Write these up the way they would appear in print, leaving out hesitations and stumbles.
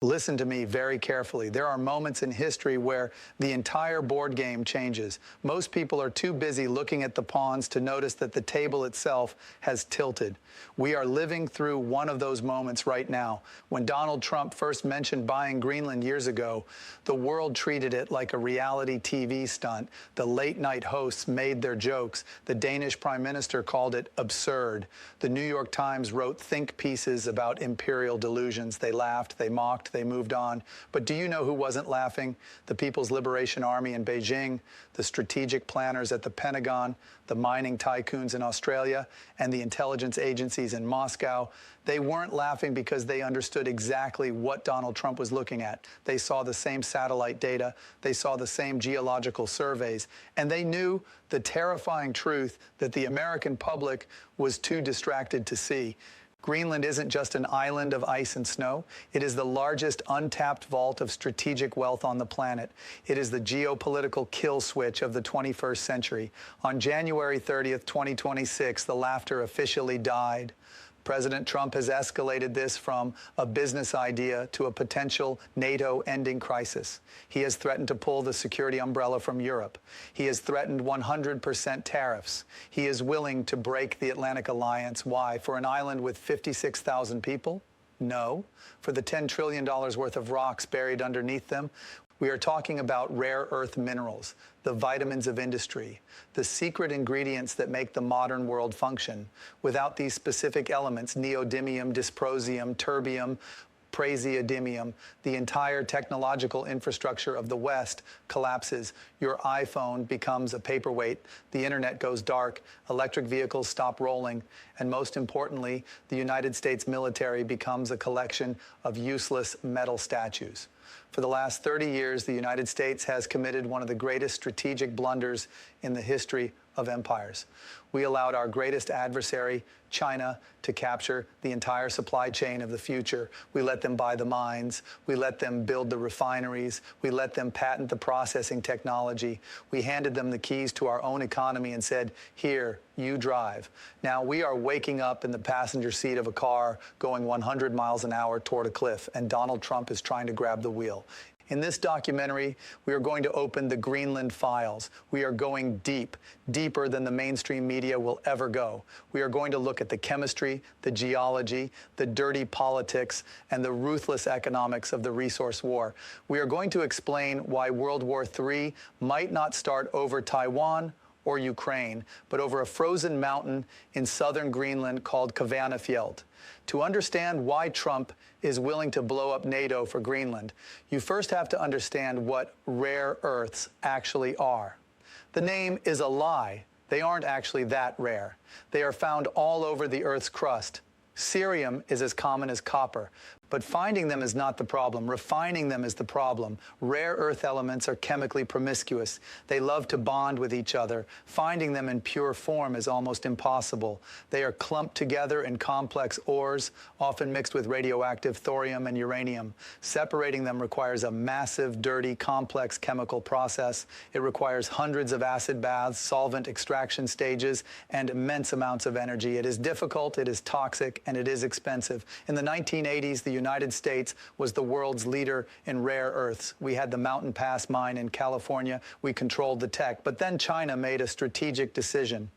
Listen to me very carefully. There are moments in history where the entire board game changes. Most people are too busy looking at the pawns to notice that the table itself has tilted. We are living through one of those moments right now. When Donald Trump first mentioned buying Greenland years ago, the world treated it like a reality TV stunt. The late-night hosts made their jokes. The Danish Prime Minister called it absurd. The New York Times wrote think pieces about imperial delusions. They laughed, they mocked, they moved on. But do you know who wasn't laughing? The People's Liberation Army in Beijing, the strategic planners at the Pentagon, the mining tycoons in Australia, and the intelligence agencies in Moscow. They weren't laughing because they understood exactly what Donald Trump was looking at. They saw the same satellite data, they saw the same geological surveys, and they knew the terrifying truth that the American public was too distracted to see. Greenland isn't just an island of ice and snow. It is the largest untapped vault of strategic wealth on the planet. It is the geopolitical kill switch of the 21st century. On January 30th, 2026, the laughter officially died. President Trump has escalated this from a business idea to a potential NATO ending crisis. He has threatened to pull the security umbrella from Europe. He has threatened 100% tariffs. He is willing to break the Atlantic Alliance. Why? For an island with 56,000 people? No. For the $10 trillion worth of rocks buried underneath them? We are talking about rare earth minerals, the vitamins of industry, the secret ingredients that make the modern world function. Without these specific elements, neodymium, dysprosium, terbium, praseodymium, the entire technological infrastructure of the West collapses. Your iPhone becomes a paperweight, the internet goes dark, electric vehicles stop rolling, and most importantly, the United States military becomes a collection of useless metal statues. For the last 30 years, the United States has committed one of the greatest strategic blunders in the history of empires. We allowed our greatest adversary, China, to capture the entire supply chain of the future. We let them buy the mines. We let them build the refineries. We let them patent the processing technology. We handed them the keys to our own economy and said, here, you drive. Now we are waking up in the passenger seat of a car going 100 miles an hour toward a cliff, and Donald Trump is trying to grab the wheel. In this documentary, we are going to open the Greenland files. We are going deep, deeper than the mainstream media will ever go. We are going to look at the chemistry, the geology, the dirty politics, and the ruthless economics of the resource war. We are going to explain why World War III might not start over Taiwan or Ukraine, but over a frozen mountain in southern Greenland called Kvanefjeld. To understand why Trump is willing to blow up NATO for Greenland, you first have to understand what rare earths actually are. The name is a lie. They aren't actually that rare. They are found all over the Earth's crust. Cerium is as common as copper. But finding them is not the problem. Refining them is the problem. Rare earth elements are chemically promiscuous. They love to bond with each other. Finding them in pure form is almost impossible. They are clumped together in complex ores, often mixed with radioactive thorium and uranium. Separating them requires a massive, dirty, complex chemical process. It requires hundreds of acid baths, solvent extraction stages, and immense amounts of energy. It is difficult, it is toxic, and it is expensive. In the 1980s, the United States was the world's leader in rare earths. We had the Mountain Pass mine in California. We controlled the tech. But then China made a strategic decision.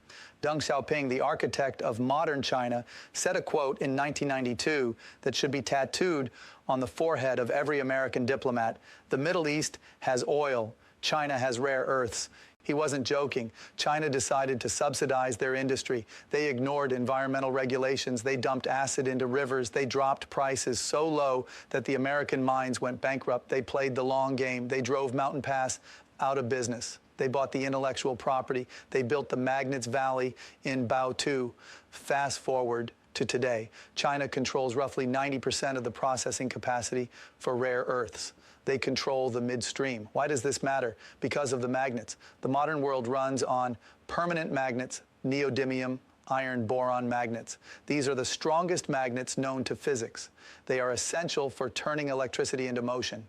Deng Xiaoping, the architect of modern China, said a quote in 1992 that should be tattooed on the forehead of every American diplomat. The Middle East has oil. China has rare earths. He wasn't joking. China decided to subsidize their industry. They ignored environmental regulations. They dumped acid into rivers. They dropped prices so low that the American mines went bankrupt. They played the long game. They drove Mountain Pass out of business. They bought the intellectual property. They built the Magnets Valley in Baotou. Fast forward to today. China controls roughly 90% of the processing capacity for rare earths. They control the midstream. Why does this matter? Because of the magnets. The modern world runs on permanent magnets, neodymium, iron boron magnets. These are the strongest magnets known to physics. They are essential for turning electricity into motion.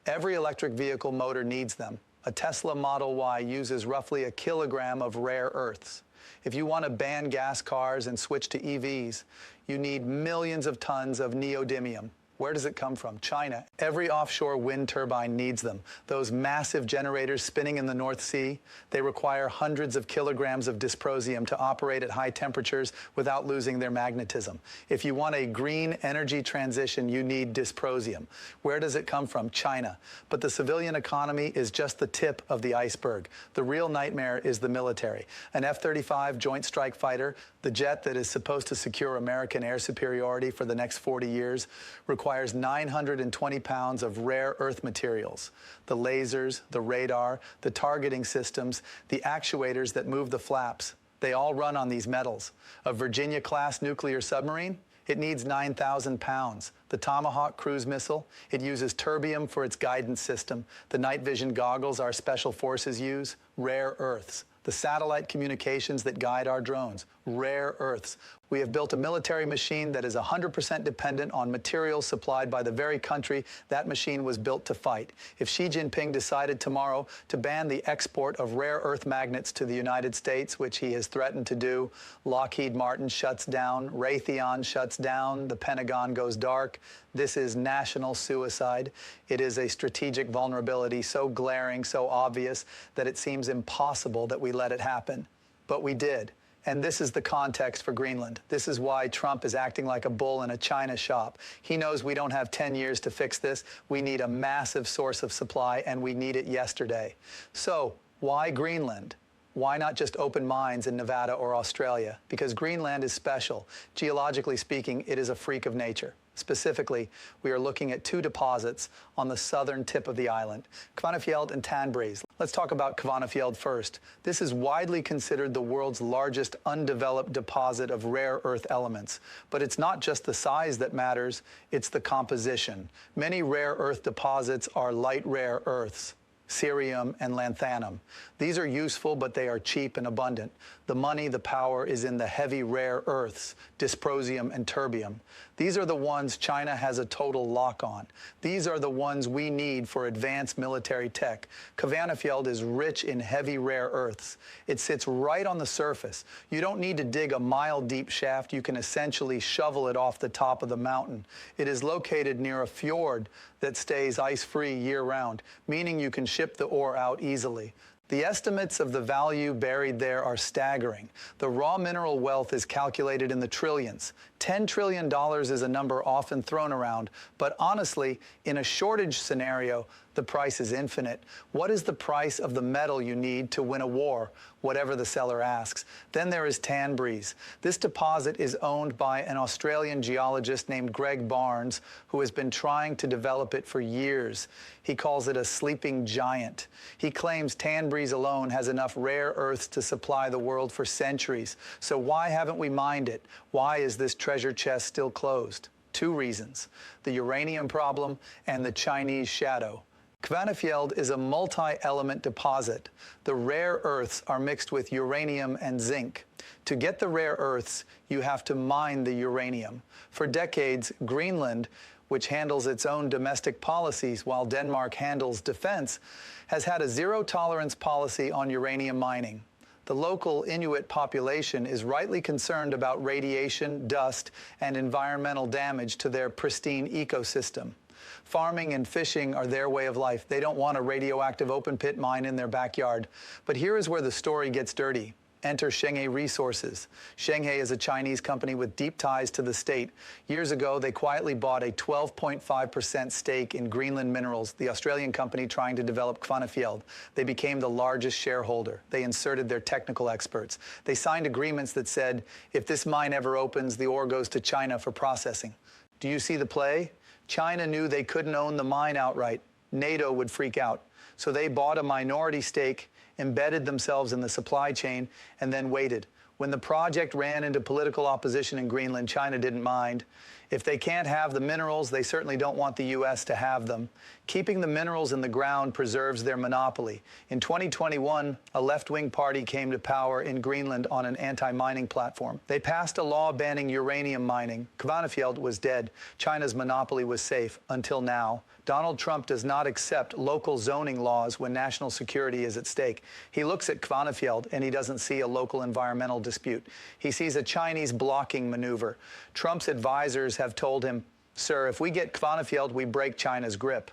Every electric vehicle motor needs them. A Tesla Model Y uses roughly a kilogram of rare earths. If you want to ban gas cars and switch to EVs, you need millions of tons of neodymium. Where does it come from? China. Every offshore wind turbine needs them. Those massive generators spinning in the North Sea, they require hundreds of kilograms of dysprosium to operate at high temperatures without losing their magnetism. If you want a green energy transition, you need dysprosium. Where does it come from? China. But the civilian economy is just the tip of the iceberg. The real nightmare is the military. An F-35 Joint Strike Fighter, the jet that is supposed to secure American air superiority for the next 40 years, requires 920 pounds of rare earth materials. The lasers, the radar, the targeting systems, the actuators that move the flaps, they all run on these metals. A Virginia-class nuclear submarine, it needs 9,000 pounds. The Tomahawk cruise missile, it uses terbium for its guidance system. The night vision goggles our special forces use, rare earths. The satellite communications that guide our drones, rare earths. We have built a military machine that is 100% dependent on materials supplied by the very country that machine was built to fight. If Xi Jinping decided tomorrow to ban the export of rare earth magnets to the United States, which he has threatened to do, Lockheed Martin shuts down, Raytheon shuts down, the Pentagon goes dark. This is national suicide. It is a strategic vulnerability so glaring, so obvious, that it seems impossible that we let it happen. But we did. And this is the context for Greenland. This is why Trump is acting like a bull in a china shop. He knows we don't have 10 years to fix this. We need a massive source of supply, and we need it yesterday. So why Greenland? Why not just open mines in Nevada or Australia? Because Greenland is special. Geologically speaking, it is a freak of nature. Specifically, we are looking at two deposits on the southern tip of the island, Kvanefjeld and Tanbreez. Let's talk about Kvanefjeld first. This is widely considered the world's largest undeveloped deposit of rare earth elements. But it's not just the size that matters, it's the composition. Many rare earth deposits are light rare earths, cerium and lanthanum. These are useful, but they are cheap and abundant. The money, the power is in the heavy rare earths, dysprosium and terbium. These are the ones China has a total lock on. These are the ones we need for advanced military tech. Kvanefjeld is rich in heavy rare earths. It sits right on the surface. You don't need to dig a mile-deep shaft. You can essentially shovel it off the top of the mountain. It is located near a fjord that stays ice-free year-round, meaning you can ship the ore out easily. The estimates of the value buried there are staggering. The raw mineral wealth is calculated in the trillions. $10 trillion is a number often thrown around, but honestly, in a shortage scenario, the price is infinite. What is the price of the metal you need to win a war? Whatever the seller asks. Then there is Tanbreez. This deposit is owned by an Australian geologist named Greg Barnes, who has been trying to develop it for years. He calls it a sleeping giant. He claims Tanbreez alone has enough rare earths to supply the world for centuries. So why haven't we mined it? Why is this treasure chest still closed? Two reasons: the uranium problem and the Chinese shadow. Kvanefjeld is a multi-element deposit. The rare earths are mixed with uranium and zinc. To get the rare earths, you have to mine the uranium. For decades, Greenland, which handles its own domestic policies while Denmark handles defense, has had a zero-tolerance policy on uranium mining. The local Inuit population is rightly concerned about radiation, dust, and environmental damage to their pristine ecosystem. Farming and fishing are their way of life. They don't want a radioactive open pit mine in their backyard. But here is where the story gets dirty. Enter Shenghe Resources. Shenghe is a Chinese company with deep ties to the state. Years ago, they quietly bought a 12.5% stake in Greenland Minerals, the Australian company trying to develop Kvanefjeld. They became the largest shareholder. They inserted their technical experts. They signed agreements that said, if this mine ever opens, the ore goes to China for processing. Do you see the play? China knew they couldn't own the mine outright. NATO would freak out. So they bought a minority stake, embedded themselves in the supply chain, and then waited. When the project ran into political opposition in Greenland, China didn't mind. If they can't have the minerals, they certainly don't want the U.S. to have them. Keeping the minerals in the ground preserves their monopoly. In 2021, a left-wing party came to power in Greenland on an anti-mining platform. They passed a law banning uranium mining. Kvanefjeld was dead. China's monopoly was safe until now. Donald Trump does not accept local zoning laws when national security is at stake. He looks at Kvanefjeld and he doesn't see a local environmental dispute. He sees a Chinese blocking maneuver. Trump's advisors have told him, Sir, if we get Kvanefjeld, we break China's grip.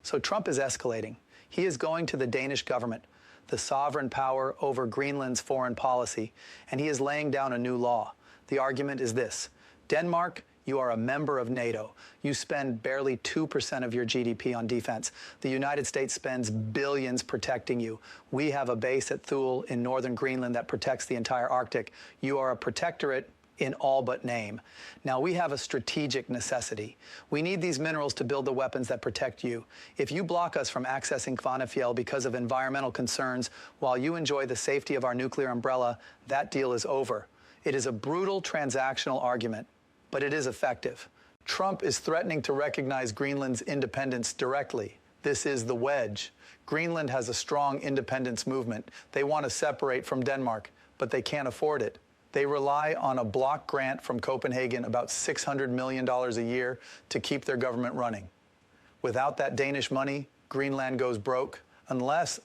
So Trump is escalating. He is going to the Danish government, the sovereign power over Greenland's foreign policy, and he is laying down a new law. The argument is this: Denmark, you are a member of NATO. You spend barely 2% of your GDP on defense. The United States spends billions protecting you. We have a base at Thule in northern Greenland that protects the entire Arctic. You are a protectorate in all but name. Now, we have a strategic necessity. We need these minerals to build the weapons that protect you. If you block us from accessing Kvanefjeld because of environmental concerns while you enjoy the safety of our nuclear umbrella, that deal is over. It is a brutal transactional argument, but it is effective. Trump is threatening to recognize Greenland's independence directly. This is the wedge. Greenland has a strong independence movement. They want to separate from Denmark, but they can't afford it. They rely on a block grant from Copenhagen, about $600 million a year, to keep their government running. Without that Danish money, Greenland goes broke, unless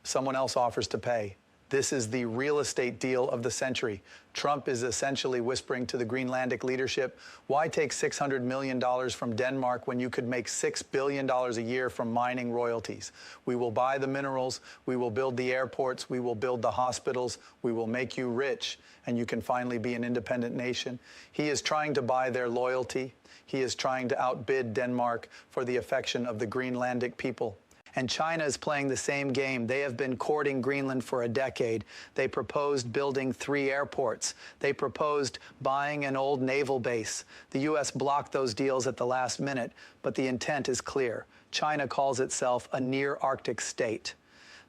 someone else offers to pay. This is the real estate deal of the century. Trump is essentially whispering to the Greenlandic leadership, why take $600 million from Denmark when you could make $6 billion a year from mining royalties? We will buy the minerals, we will build the airports, we will build the hospitals, we will make you rich, and you can finally be an independent nation. He is trying to buy their loyalty. He is trying to outbid Denmark for the affection of the Greenlandic people. And China is playing the same game. They have been courting Greenland for a decade. They proposed building 3 airports. They proposed buying an old naval base. The U.S. blocked those deals at the last minute, but the intent is clear. China calls itself a near-Arctic state.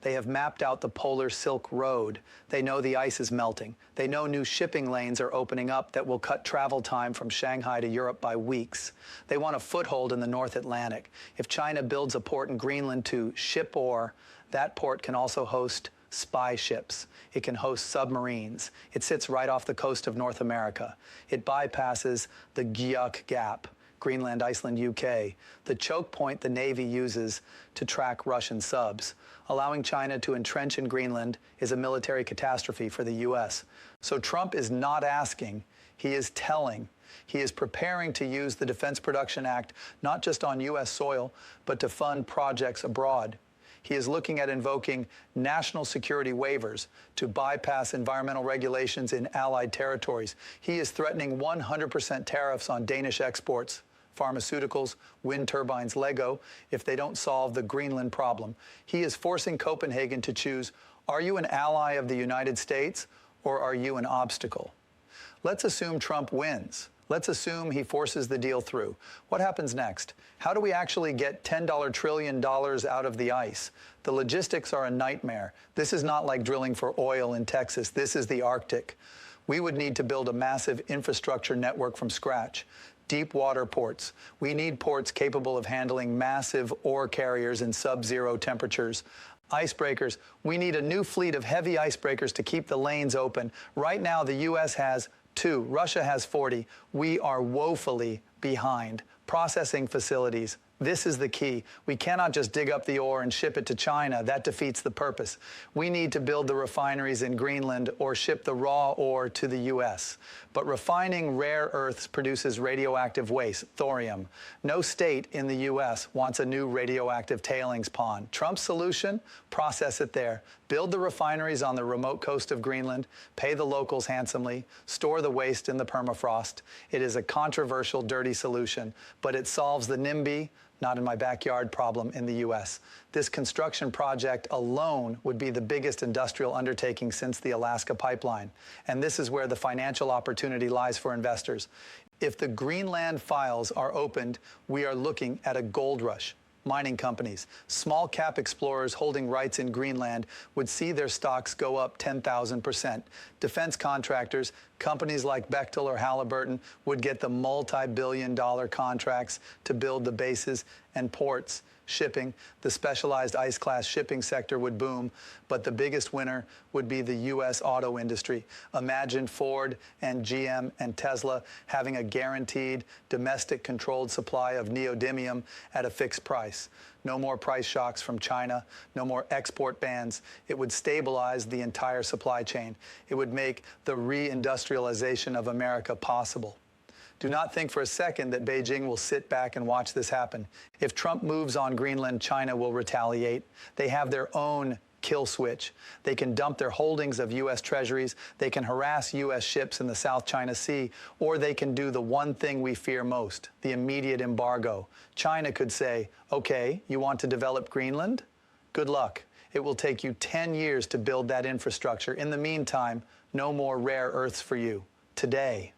They have mapped out the polar Silk Road. They know the ice is melting. They know new shipping lanes are opening up that will cut travel time from Shanghai to Europe by weeks. They want a foothold in the North Atlantic. If China builds a port in Greenland to ship ore, that port can also host spy ships. It can host submarines. It sits right off the coast of North America. It bypasses the Guyuk Gap, Greenland, Iceland, UK, the choke point the Navy uses to track Russian subs. Allowing China to entrench in Greenland is a military catastrophe for the U.S. So Trump is not asking, he is telling. He is preparing to use the Defense Production Act not just on U.S. soil, but to fund projects abroad. He is looking at invoking national security waivers to bypass environmental regulations in allied territories. He is threatening 100% tariffs on Danish exports, pharmaceuticals, wind turbines, Lego, if they don't solve the Greenland problem. He is forcing Copenhagen to choose, are you an ally of the United States or are you an obstacle? Let's assume Trump wins. Let's assume he forces the deal through. What happens next? How do we actually get $10 trillion out of the ice? The logistics are a nightmare. This is not like drilling for oil in Texas. This is the Arctic. We would need to build a massive infrastructure network from scratch. Deep water ports. We need ports capable of handling massive ore carriers in sub-zero temperatures. Icebreakers. We need a new fleet of heavy icebreakers to keep the lanes open. Right now, the U.S. has 2. Russia has 40. We are woefully behind. Processing facilities. This is the key. We cannot just dig up the ore and ship it to China. That defeats the purpose. We need to build the refineries in Greenland or ship the raw ore to the U.S. But refining rare earths produces radioactive waste, thorium. No state in the U.S. wants a new radioactive tailings pond. Trump's solution? Process it there. Build the refineries on the remote coast of Greenland, pay the locals handsomely, store the waste in the permafrost. It is a controversial, dirty solution, but it solves the NIMBY, not in my backyard problem in the U.S. This construction project alone would be the biggest industrial undertaking since the Alaska pipeline. And this is where the financial opportunity lies for investors. If the Greenland files are opened, we are looking at a gold rush. Mining companies, small cap explorers holding rights in Greenland would see their stocks go up 10,000%. Defense contractors, companies like Bechtel or Halliburton would get the multi-billion-dollar contracts to build the bases and ports. Shipping, the specialized ice-class shipping sector would boom, but the biggest winner would be the U.S. auto industry. Imagine Ford and GM and Tesla having a guaranteed domestic controlled supply of neodymium at a fixed price. No more price shocks from China, no more export bans. It would stabilize the entire supply chain. It would make the reindustrialization of America possible. Do not think for a second that Beijing will sit back and watch this happen. If Trump moves on Greenland, China will retaliate. They have their own kill switch. They can dump their holdings of U.S. treasuries, they can harass U.S. ships in the South China Sea, or they can do the one thing we fear most, the immediate embargo. China could say, okay, you want to develop Greenland? Good luck. It will take you 10 years to build that infrastructure. In the meantime, no more rare earths for you. Today,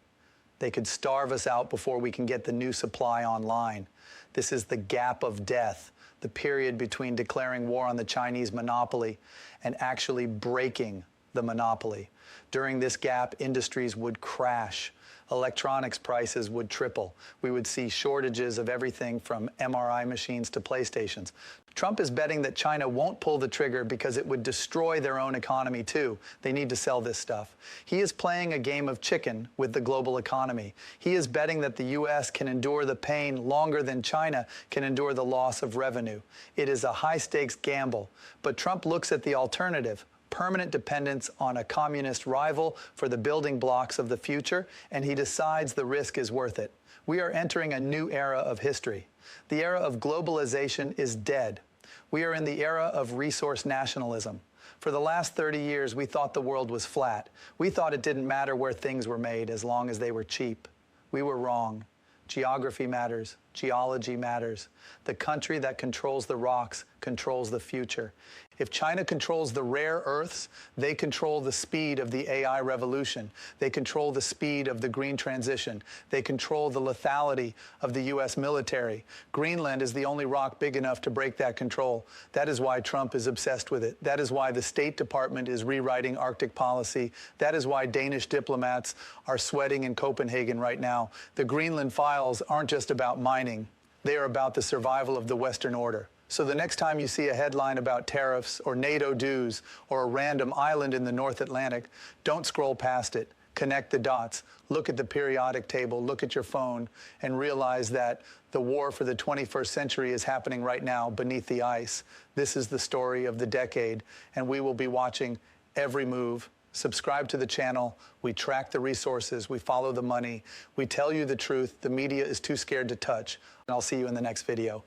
they could starve us out before we can get the new supply online. This is the gap of death, the period between declaring war on the Chinese monopoly and actually breaking the monopoly. During this gap, industries would crash. Electronics prices would triple. We would see shortages of everything from MRI machines to PlayStations. Trump is betting that China won't pull the trigger because it would destroy their own economy too. They need to sell this stuff. He is playing a game of chicken with the global economy. He is betting that the U.S. can endure the pain longer than China can endure the loss of revenue. It is a high-stakes gamble, but Trump looks at the alternative: permanent dependence on a communist rival for the building blocks of the future, and he decides the risk is worth it. We are entering a new era of history. The era of globalization is dead. We are in the era of resource nationalism. For the last 30 years, we thought the world was flat. We thought it didn't matter where things were made as long as they were cheap. We were wrong. Geography matters. Geology matters. The country that controls the rocks controls the future. If China controls the rare earths, they control the speed of the AI revolution. They control the speed of the green transition. They control the lethality of the U.S. military. Greenland is the only rock big enough to break that control. That is why Trump is obsessed with it. That is why the State Department is rewriting Arctic policy. That is why Danish diplomats are sweating in Copenhagen right now. The Greenland files aren't just about mining. They are about the survival of the Western order. So the next time you see a headline about tariffs or NATO dues or a random island in the North Atlantic, don't scroll past it. Connect the dots. Look at the periodic table. Look at your phone and realize that the war for the 21st century is happening right now beneath the ice. This is the story of the decade, and we will be watching every move. Subscribe to the channel. We track the resources. We follow the money. We tell you the truth. The media is too scared to touch. And I'll see you in the next video.